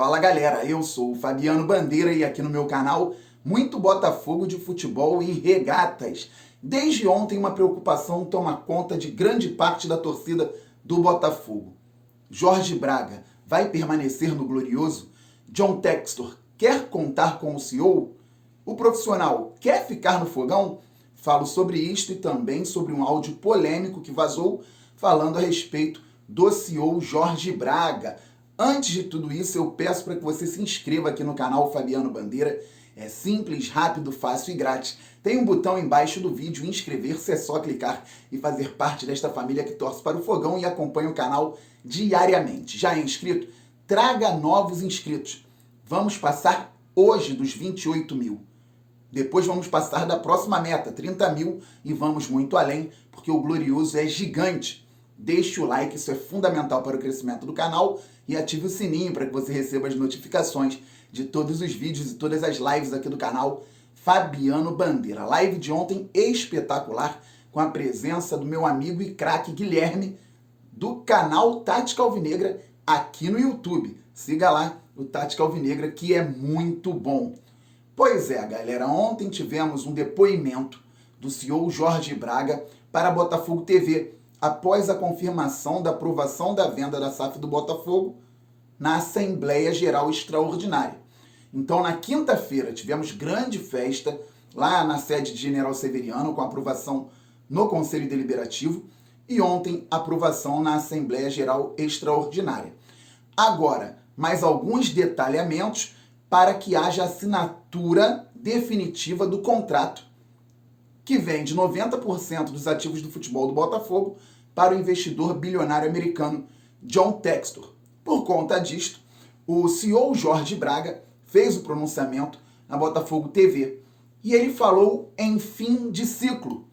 Fala galera, eu sou o Fabiano Bandeira e aqui no meu canal muito Botafogo de futebol e regatas. Desde ontem uma preocupação toma conta de grande parte da torcida do Botafogo. Jorge Braga vai permanecer no Glorioso? John Textor quer contar com o CEO? O profissional quer ficar no fogão? Falo sobre isto e também sobre um áudio polêmico que vazou falando a respeito do CEO Jorge Braga. Antes de tudo isso, eu peço para que você se inscreva aqui no canal Fabiano Bandeira. É simples, rápido, fácil e grátis. Tem um botão embaixo do vídeo, inscrever-se, é só clicar e fazer parte desta família que torce para o fogão e acompanha o canal diariamente. Já é inscrito? Traga novos inscritos. Vamos passar hoje dos 28 mil. Depois vamos passar da próxima meta, 30 mil, e vamos muito além, porque o Glorioso é gigante. Deixe o like, isso é fundamental para o crescimento do canal, e ative o sininho para que você receba as notificações de todos os vídeos e todas as lives aqui do canal Fabiano Bandeira. A live de ontem espetacular, com a presença do meu amigo e craque Guilherme, do canal Tática Alvinegra, aqui no YouTube. Siga lá o Tática Alvinegra, que é muito bom. Pois é, galera, ontem tivemos um depoimento do CEO Jorge Braga para a Botafogo TV, após a confirmação da aprovação da venda da SAF do Botafogo na Assembleia Geral Extraordinária. Então, na quinta-feira, tivemos grande festa lá na sede de General Severiano, com aprovação no Conselho Deliberativo, e ontem, aprovação na Assembleia Geral Extraordinária. Agora, mais alguns detalhamentos para que haja assinatura definitiva do contrato, que vende 90% dos ativos do futebol do Botafogo para o investidor bilionário americano John Textor. Por conta disto, o CEO Jorge Braga fez o pronunciamento na Botafogo TV e ele falou em fim de ciclo.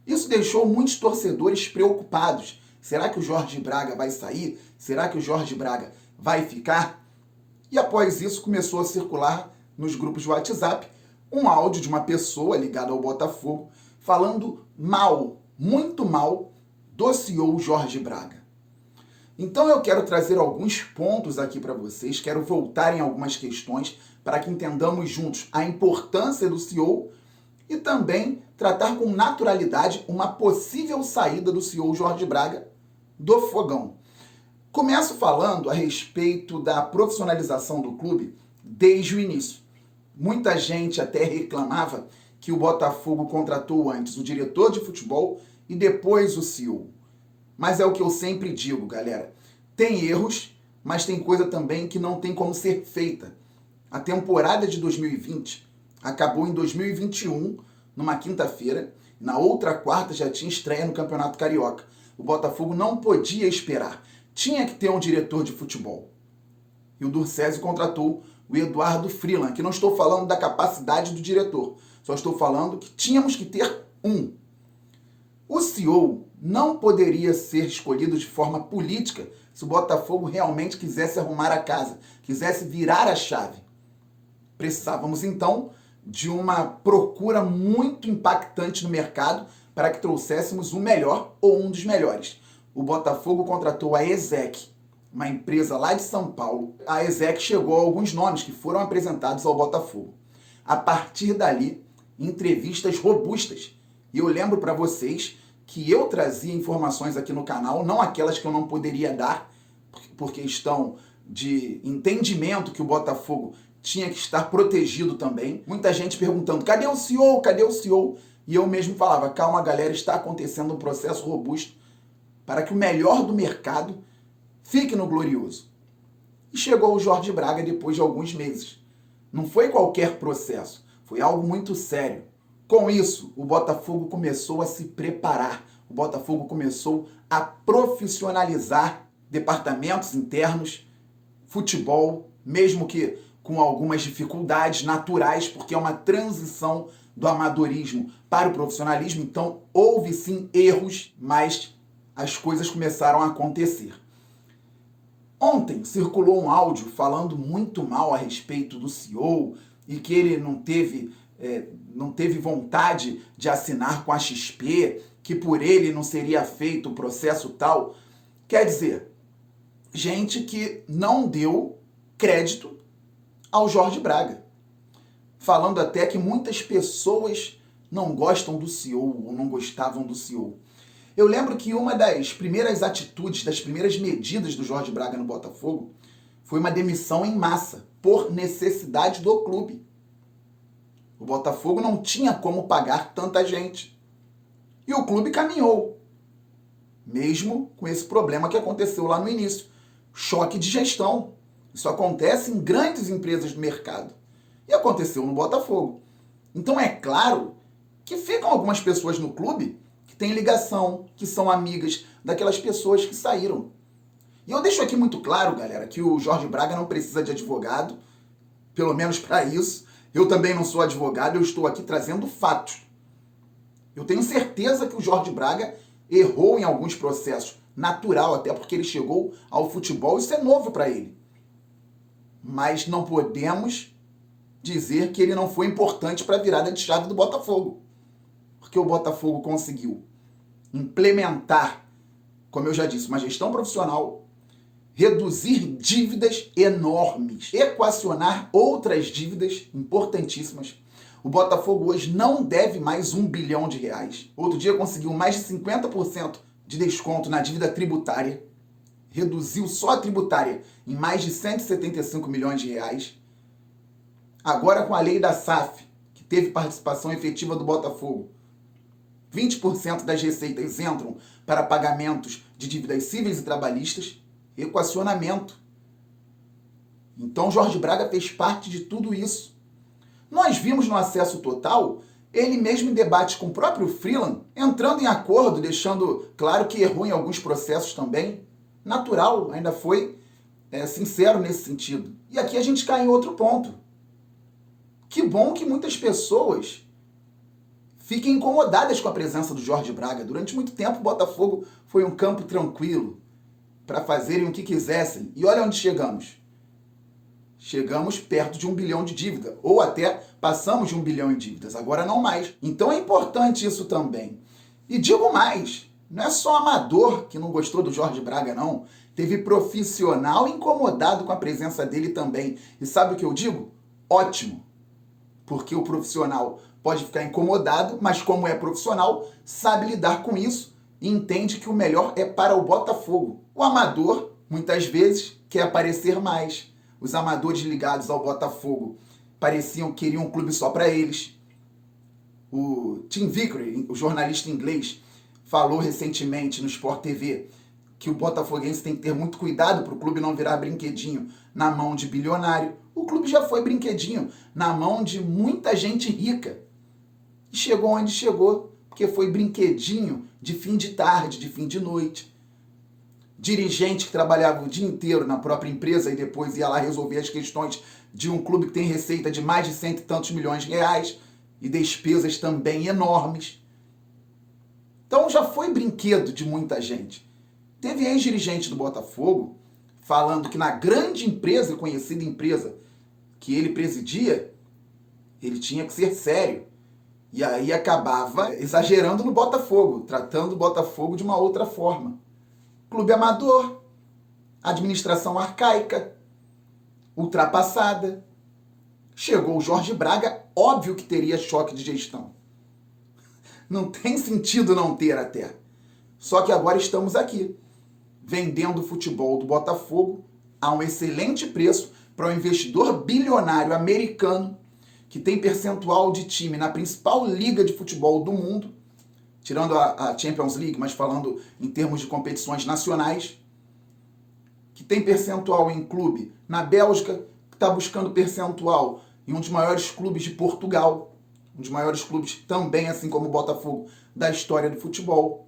Isso deixou muitos torcedores preocupados. Será que o Jorge Braga vai sair? Será que o Jorge Braga vai ficar? E após isso começou a circular nos grupos de WhatsApp um áudio de uma pessoa ligada ao Botafogo falando mal, muito mal, do CEO Jorge Braga. Então eu quero trazer alguns pontos aqui para vocês, quero voltar em algumas questões para que entendamos juntos a importância do CEO e também tratar com naturalidade uma possível saída do CEO Jorge Braga do fogão. Começo falando a respeito da profissionalização do clube desde o início. Muita gente até reclamava que o Botafogo contratou antes o diretor de futebol e depois o CEO. Mas é o que eu sempre digo, galera. Tem erros, mas tem coisa também que não tem como ser feita. A temporada de 2020 acabou em 2021, numa quinta-feira. Na outra quarta já tinha estreia no Campeonato Carioca. O Botafogo não podia esperar. Tinha que ter um diretor de futebol. E o Durcésio contratou o Eduardo Freeland, que não estou falando da capacidade do diretor, só estou falando que tínhamos que ter um. O CEO não poderia ser escolhido de forma política se o Botafogo realmente quisesse arrumar a casa, quisesse virar a chave. Precisávamos, então, de uma procura muito impactante no mercado para que trouxéssemos o melhor ou um dos melhores. O Botafogo contratou a EZEC, uma empresa lá de São Paulo. A EZEC chegou a alguns nomes que foram apresentados ao Botafogo. A partir dali, entrevistas robustas. E eu lembro para vocês que eu trazia informações aqui no canal, não aquelas que eu não poderia dar, por questão de entendimento que o Botafogo tinha que estar protegido também. Muita gente perguntando, cadê o CEO? Cadê o CEO? E eu mesmo falava, calma galera, está acontecendo um processo robusto para que o melhor do mercado fique no Glorioso. E chegou o Jorge Braga depois de alguns meses. Não foi qualquer processo, foi algo muito sério. Com isso, o Botafogo começou a se preparar. O Botafogo começou a profissionalizar departamentos internos, futebol, mesmo que com algumas dificuldades naturais, porque é uma transição do amadorismo para o profissionalismo. Então, houve sim erros, mas as coisas começaram a acontecer. Ontem circulou um áudio falando muito mal a respeito do CEO e que ele não teve vontade de assinar com a XP, que por ele não seria feito o processo tal. Quer dizer, gente que não deu crédito ao Jorge Braga, falando até que muitas pessoas não gostam do CEO ou não gostavam do CEO. Eu lembro que uma das primeiras atitudes, das primeiras medidas do Jorge Braga no Botafogo foi uma demissão em massa, por necessidade do clube. O Botafogo não tinha como pagar tanta gente. E o clube caminhou, mesmo com esse problema que aconteceu lá no início. Choque de gestão. Isso acontece em grandes empresas do mercado. E aconteceu no Botafogo. Então é claro que ficam algumas pessoas no clube que têm ligação, que são amigas daquelas pessoas que saíram. E eu deixo aqui muito claro, galera, que o Jorge Braga não precisa de advogado, pelo menos para isso. Eu também não sou advogado, eu estou aqui trazendo fatos. Eu tenho certeza que o Jorge Braga errou em alguns processos, natural, até porque ele chegou ao futebol, isso é novo para ele. Mas não podemos dizer que ele não foi importante para a virada de chave do Botafogo. Porque o Botafogo conseguiu implementar, como eu já disse, uma gestão profissional, reduzir dívidas enormes, equacionar outras dívidas importantíssimas. O Botafogo hoje não deve mais R$1 bilhão. Outro dia conseguiu mais de 50% de desconto na dívida tributária, reduziu só a tributária em mais de R$175 milhões. Agora com a lei da SAF, que teve participação efetiva do Botafogo, 20% das receitas entram para pagamentos de dívidas cíveis e trabalhistas, equacionamento. Então Jorge Braga fez parte de tudo isso. Nós vimos no Acesso Total, ele mesmo em debate com o próprio Freeland, entrando em acordo, deixando claro que errou em alguns processos também. Natural, ainda foi sincero nesse sentido. E aqui a gente cai em outro ponto. Que bom que muitas pessoas fiquem incomodadas com a presença do Jorge Braga. Durante muito tempo o Botafogo foi um campo tranquilo para fazerem o que quisessem. E olha onde chegamos. Chegamos perto de 1 bilhão de dívida, ou até passamos de 1 bilhão em dívidas, agora não mais. Então é importante isso também. E digo mais, não é só amador que não gostou do Jorge Braga, não. Teve profissional incomodado com a presença dele também. E sabe o que eu digo? Ótimo. Porque o profissional pode ficar incomodado, mas como é profissional, sabe lidar com isso e entende que o melhor é para o Botafogo. O amador, muitas vezes, quer aparecer mais. Os amadores ligados ao Botafogo queriam um clube só para eles. O Tim Vickery, o jornalista inglês, falou recentemente no Sport TV que o botafoguense tem que ter muito cuidado para o clube não virar brinquedinho na mão de bilionário. O clube já foi brinquedinho na mão de muita gente rica. E chegou onde chegou, porque foi brinquedinho de fim de tarde, de fim de noite. Dirigente que trabalhava o dia inteiro na própria empresa e depois ia lá resolver as questões de um clube que tem receita de mais de cento e tantos milhões de reais e despesas também enormes. Então já foi brinquedo de muita gente. Teve ex-dirigente do Botafogo falando que na grande empresa, conhecida empresa que ele presidia, ele tinha que ser sério. E aí acabava exagerando no Botafogo, tratando o Botafogo de uma outra forma. Clube amador, administração arcaica, ultrapassada. Chegou o Jorge Braga, óbvio que teria choque de gestão. Não tem sentido não ter até. Só que agora estamos aqui, vendendo o futebol do Botafogo a um excelente preço para um investidor bilionário americano que tem percentual de time na principal liga de futebol do mundo, tirando a Champions League, mas falando em termos de competições nacionais, que tem percentual em clube na Bélgica, que está buscando percentual em um dos maiores clubes de Portugal, um dos maiores clubes também, assim como o Botafogo, da história do futebol,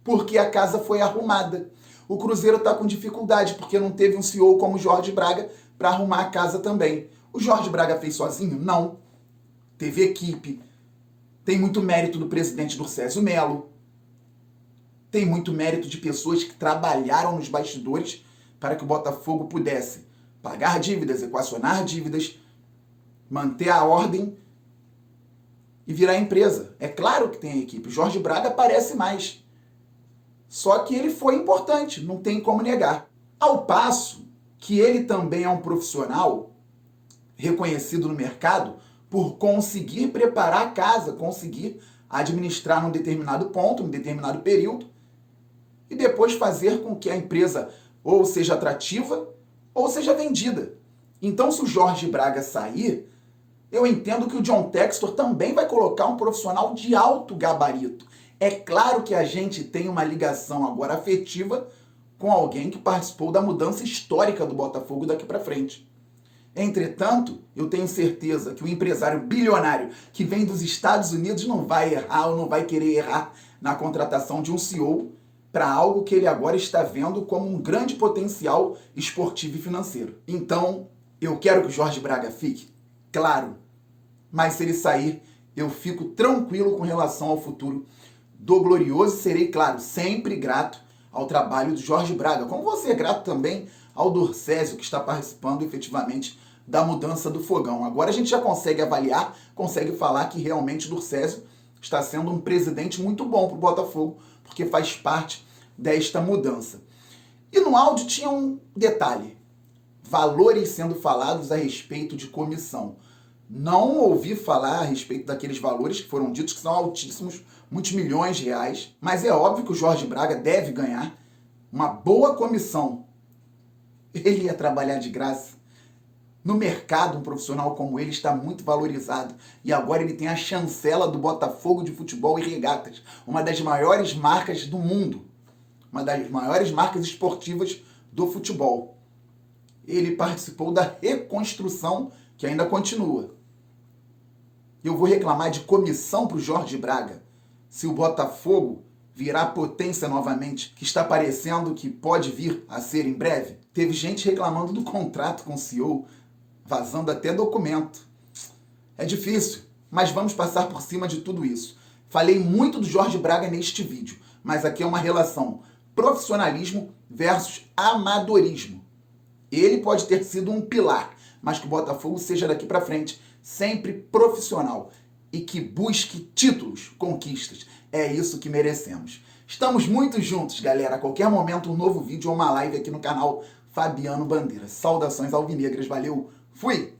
porque a casa foi arrumada. O Cruzeiro está com dificuldade, porque não teve um CEO como o Jorge Braga para arrumar a casa também. O Jorge Braga fez sozinho? Não. Teve equipe. Tem muito mérito do presidente Durcésio Melo. Tem muito mérito de pessoas que trabalharam nos bastidores para que o Botafogo pudesse pagar dívidas, equacionar dívidas, manter a ordem e virar empresa. É claro que tem a equipe. O Jorge Braga aparece mais. Só que ele foi importante, não tem como negar. Ao passo que ele também é um profissional reconhecido no mercado por conseguir preparar a casa, conseguir administrar num determinado ponto, num determinado período, e depois fazer com que a empresa ou seja atrativa ou seja vendida. Então, se o Jorge Braga sair, eu entendo que o John Textor também vai colocar um profissional de alto gabarito. É claro que a gente tem uma ligação agora afetiva com alguém que participou da mudança histórica do Botafogo daqui para frente. Entretanto, eu tenho certeza que o empresário bilionário que vem dos Estados Unidos não vai errar ou não vai querer errar na contratação de um CEO para algo que ele agora está vendo como um grande potencial esportivo e financeiro. Então, eu quero que o Jorge Braga fique, claro, mas se ele sair, eu fico tranquilo com relação ao futuro do Glorioso e serei, claro, sempre grato ao trabalho do Jorge Braga, como você é grato também ao Dorcésio, que está participando efetivamente da mudança do Fogão. Agora a gente já consegue avaliar, consegue falar que realmente o Dorcésio está sendo um presidente muito bom para o Botafogo, porque faz parte desta mudança. E no áudio tinha um detalhe, valores sendo falados a respeito de comissão. Não ouvi falar a respeito daqueles valores que foram ditos, que são altíssimos, muitos milhões de reais, mas é óbvio que o Jorge Braga deve ganhar uma boa comissão. Ele ia trabalhar de graça. No mercado, um profissional como ele está muito valorizado. E agora ele tem a chancela do Botafogo de Futebol e Regatas, uma das maiores marcas do mundo, uma das maiores marcas esportivas do futebol. Ele participou da reconstrução, que ainda continua. Eu vou reclamar de comissão para o Jorge Braga, se o Botafogo virar potência novamente, que está parecendo que pode vir a ser em breve. Teve gente reclamando do contrato com o CEO, vazando até documento. É difícil, mas vamos passar por cima de tudo isso. Falei muito do Jorge Braga neste vídeo, mas aqui é uma relação profissionalismo versus amadorismo. Ele pode ter sido um pilar, mas que o Botafogo seja daqui para frente sempre profissional e que busque títulos, conquistas. É isso que merecemos. Estamos muito juntos, galera. A qualquer momento um novo vídeo ou uma live aqui no canal Fabiano Bandeira. Saudações alvinegras. Valeu, fui!